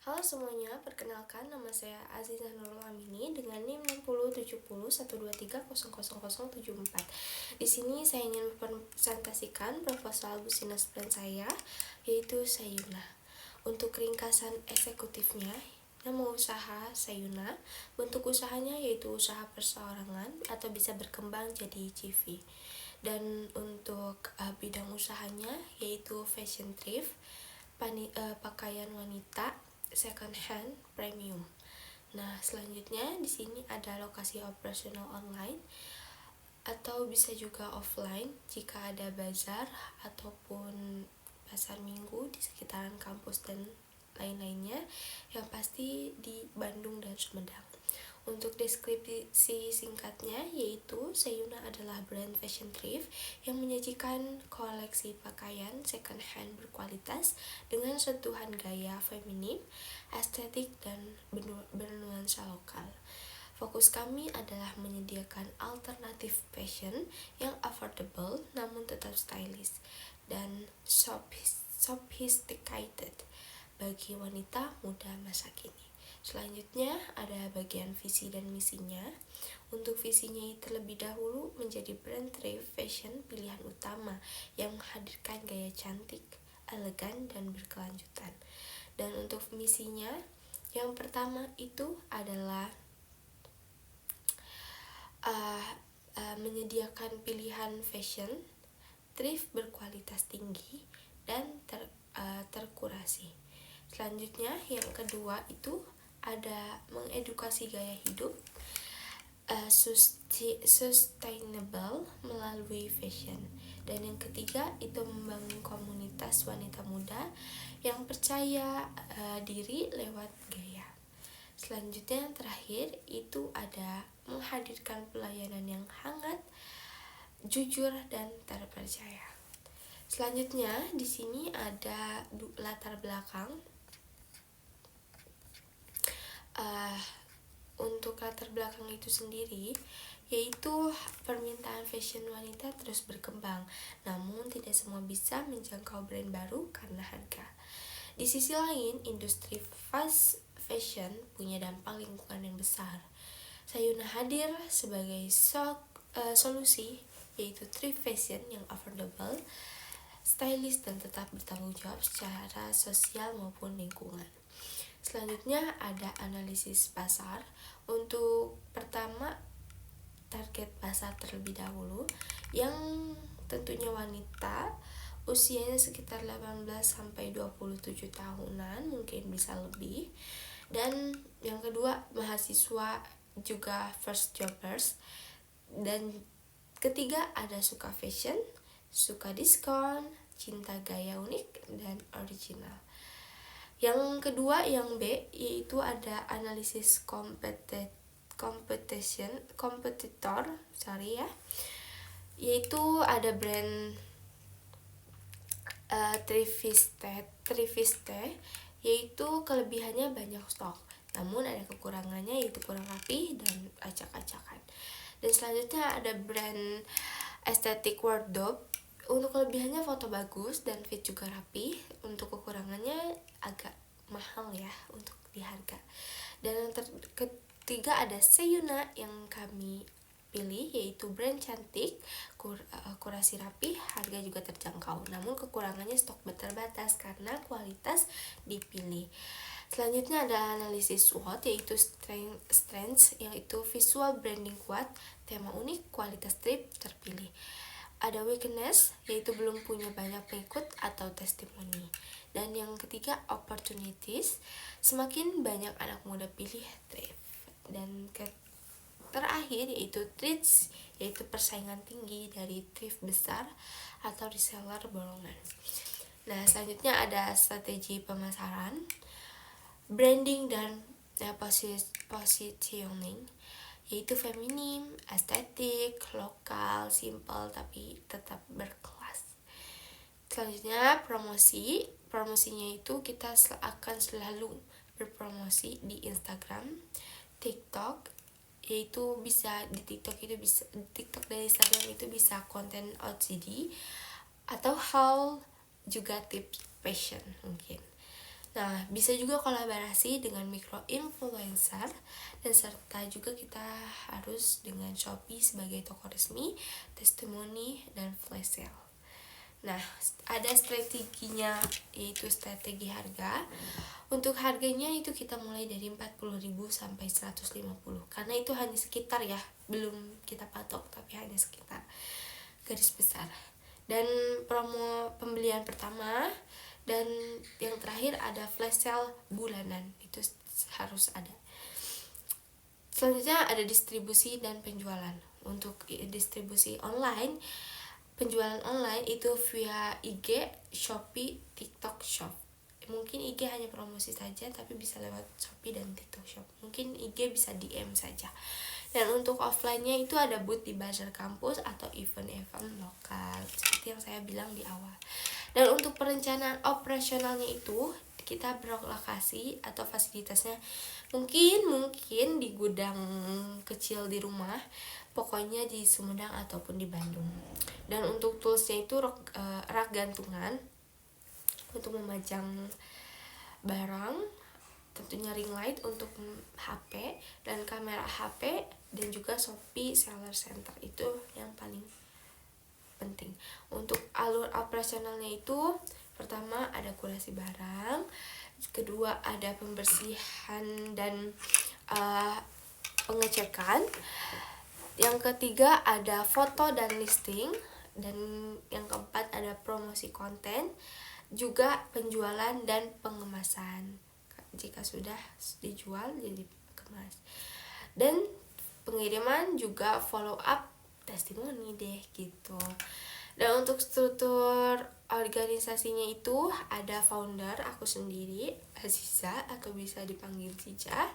Halo semuanya, perkenalkan nama saya Azizah Nurul Amini dengan NIM 607012300074. Di sini saya ingin mempresentasikan proposal business plan saya, yaitu Sayuna. Untuk ringkasan eksekutifnya, nama usaha Sayuna, bentuk usahanya yaitu usaha perseorangan atau bisa berkembang jadi CV. Dan untuk bidang usahanya yaitu fashion thrift, pakaian wanita, second hand, premium. Nah, selanjutnya di sini ada lokasi operasional online atau bisa juga offline jika ada bazar ataupun pasar minggu di sekitaran kampus dan lain-lainnya, yang pasti di Bandung dan Sumedang. Untuk deskripsi singkatnya yaitu Sayuna adalah brand fashion thrift yang menyajikan koleksi pakaian second hand berkualitas dengan sentuhan gaya feminim, estetik, dan bernuansa lokal. Fokus kami adalah menyediakan alternatif fashion yang affordable namun tetap stylish dan sophisticated bagi wanita muda masa kini. Selanjutnya ada bagian visi dan misinya. Untuk visinya terlebih dahulu menjadi brand thrift fashion pilihan utama yang menghadirkan gaya cantik, elegan, dan berkelanjutan. Dan untuk misinya yang pertama itu adalah menyediakan pilihan fashion thrift berkualitas tinggi dan terkurasi. Selanjutnya yang kedua itu ada mengedukasi gaya hidup sustainable melalui fashion. Dan yang ketiga itu membangun komunitas wanita muda yang percaya diri lewat gaya. Selanjutnya yang terakhir itu ada menghadirkan pelayanan yang hangat, jujur, dan terpercaya. Selanjutnya di sini ada latar belakang. Untuk latar belakang itu sendiri yaitu permintaan fashion wanita terus berkembang, namun tidak semua bisa menjangkau brand baru karena harga. Di sisi lain, industri fast fashion punya dampak lingkungan yang besar. Sayuna hadir sebagai solusi yaitu thrift fashion yang affordable, stylish, dan tetap bertanggung jawab secara sosial maupun lingkungan. Selanjutnya ada analisis pasar. Untuk pertama, target pasar terlebih dahulu yang tentunya wanita usianya sekitar 18 sampai 27 tahunan, mungkin bisa lebih. Dan yang kedua, mahasiswa juga first jobbers. Dan ketiga ada suka fashion, suka diskon, cinta gaya unik dan original. Yang kedua, yang B, yaitu ada analisis kompetitor, yaitu ada brand Triviste, yaitu kelebihannya banyak stok, namun ada kekurangannya yaitu kurang rapi dan acak-acakan. Dan selanjutnya ada brand Aesthetic Wardrobe. Untuk kelebihannya foto bagus dan fit juga rapi. Untuk kekurangannya agak mahal ya untuk di harga. Dan yang ketiga ada Sayuna yang kami pilih, yaitu brand cantik, kurasi rapi, harga juga terjangkau. Namun kekurangannya stok terbatas karena kualitas dipilih. Selanjutnya ada analisis SWOT, yaitu strengths, yaitu visual branding kuat, tema unik, kualitas trip terpilih. Ada weakness, yaitu belum punya banyak pengikut atau testimoni. Dan yang ketiga opportunities, semakin banyak anak muda pilih thrift. Dan terakhir yaitu threats, yaitu persaingan tinggi dari thrift besar atau reseller bolongan. Nah, selanjutnya ada strategi pemasaran, branding, dan positioning, yaitu feminim, estetik, lokal, simple tapi tetap berkelas. Selanjutnya promosinya itu kita akan selalu berpromosi di Instagram, TikTok, yaitu bisa di TikTok dan Instagram itu bisa konten OOTD atau haul, juga tips fashion mungkin. Nah, bisa juga kolaborasi dengan micro influencer, dan serta juga kita harus dengan Shopee sebagai toko resmi, testimoni, dan flash sale. Nah, ada strateginya, yaitu strategi harga. Untuk harganya itu kita mulai dari 40.000 sampai 150, karena itu hanya sekitar ya, belum kita patok, tapi hanya sekitar garis besar. Dan promo pembelian pertama, dan yang terakhir ada flash sale bulanan, itu harus ada. Selanjutnya ada distribusi dan penjualan. Untuk distribusi online, penjualan online itu via IG, Shopee, TikTok Shop. Mungkin IG hanya promosi saja, tapi bisa lewat Shopee dan TikTok Shop. Mungkin IG bisa DM saja. Dan untuk offline-nya itu ada booth di bazar kampus atau event-event lokal, seperti yang saya bilang di awal. Dan untuk perencanaan operasionalnya itu kita berlokasi atau fasilitasnya mungkin di gudang kecil di rumah, pokoknya di Sumedang ataupun di Bandung. Dan untuk toolsnya itu rak gantungan untuk memajang barang, tentunya ring light untuk HP dan kamera HP, dan juga Shopee Seller Center, itu yang paling penting. Untuk alur operasionalnya itu pertama ada kurasi barang, kedua ada pembersihan dan pengecekan, yang ketiga ada foto dan listing, dan yang keempat ada promosi konten, juga penjualan dan pengemasan jika sudah dijual jadi kemas, dan pengiriman juga follow up testimoni deh gitu. Dan untuk struktur organisasinya itu ada founder, aku sendiri Aziza atau bisa dipanggil Cica.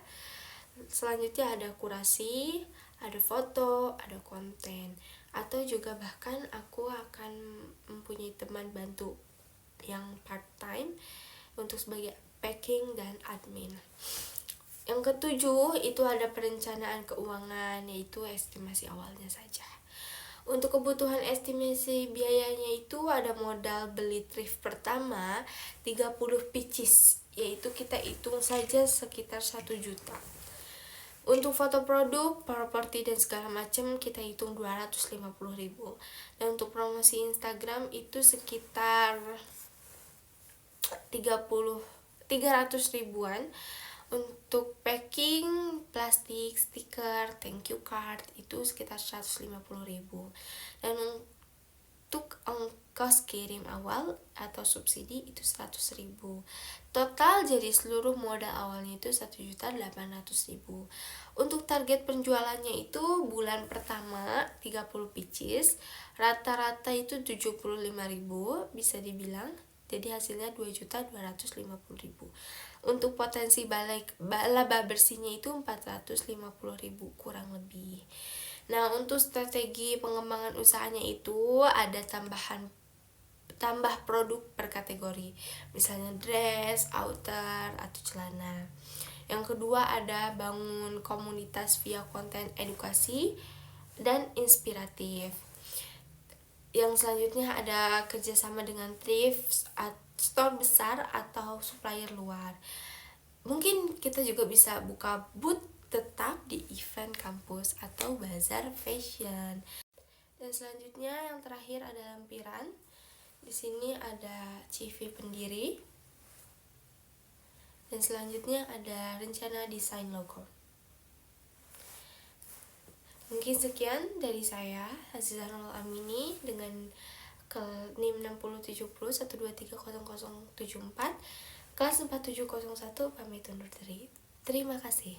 Selanjutnya ada kurasi, ada foto, ada konten, atau juga bahkan aku akan mempunyai teman bantu yang part time untuk sebagai packing dan admin. Yang ketujuh itu ada perencanaan keuangan, yaitu estimasi awalnya saja. Untuk kebutuhan estimasi biayanya itu ada modal beli thrift pertama 30 pieces, yaitu kita hitung saja sekitar 1 juta. Untuk foto produk, properti dan segala macam kita hitung 250.000. Dan untuk promosi Instagram itu sekitar 300 ribuan. Untuk packing, plastik, stiker, thank you card itu sekitar 150.000. Dan untuk ongkos kirim awal atau subsidi itu 100.000. Total jadi seluruh modal awalnya itu 1.800.000. Untuk target penjualannya itu bulan pertama 30 pieces, rata-rata itu 75.000 bisa dibilang. Jadi hasilnya 2.250.000. Untuk potensi laba bersihnya itu 450.000 kurang lebih. Nah, untuk strategi pengembangan usahanya itu ada tambah produk per kategori, misalnya dress, outer, atau celana. Yang kedua ada bangun komunitas via konten edukasi dan inspiratif. Yang selanjutnya ada kerjasama dengan thrift, store besar atau supplier luar. Mungkin kita juga bisa buka booth tetap di event kampus atau bazar fashion. Dan selanjutnya yang terakhir ada lampiran. Di sini ada CV pendiri. Dan selanjutnya ada rencana desain logo. Mungkin sekian dari saya, Aziza Nurul Amini, dengan NIM 607012300074, kelas 4701, pamit undur diri. Terima kasih.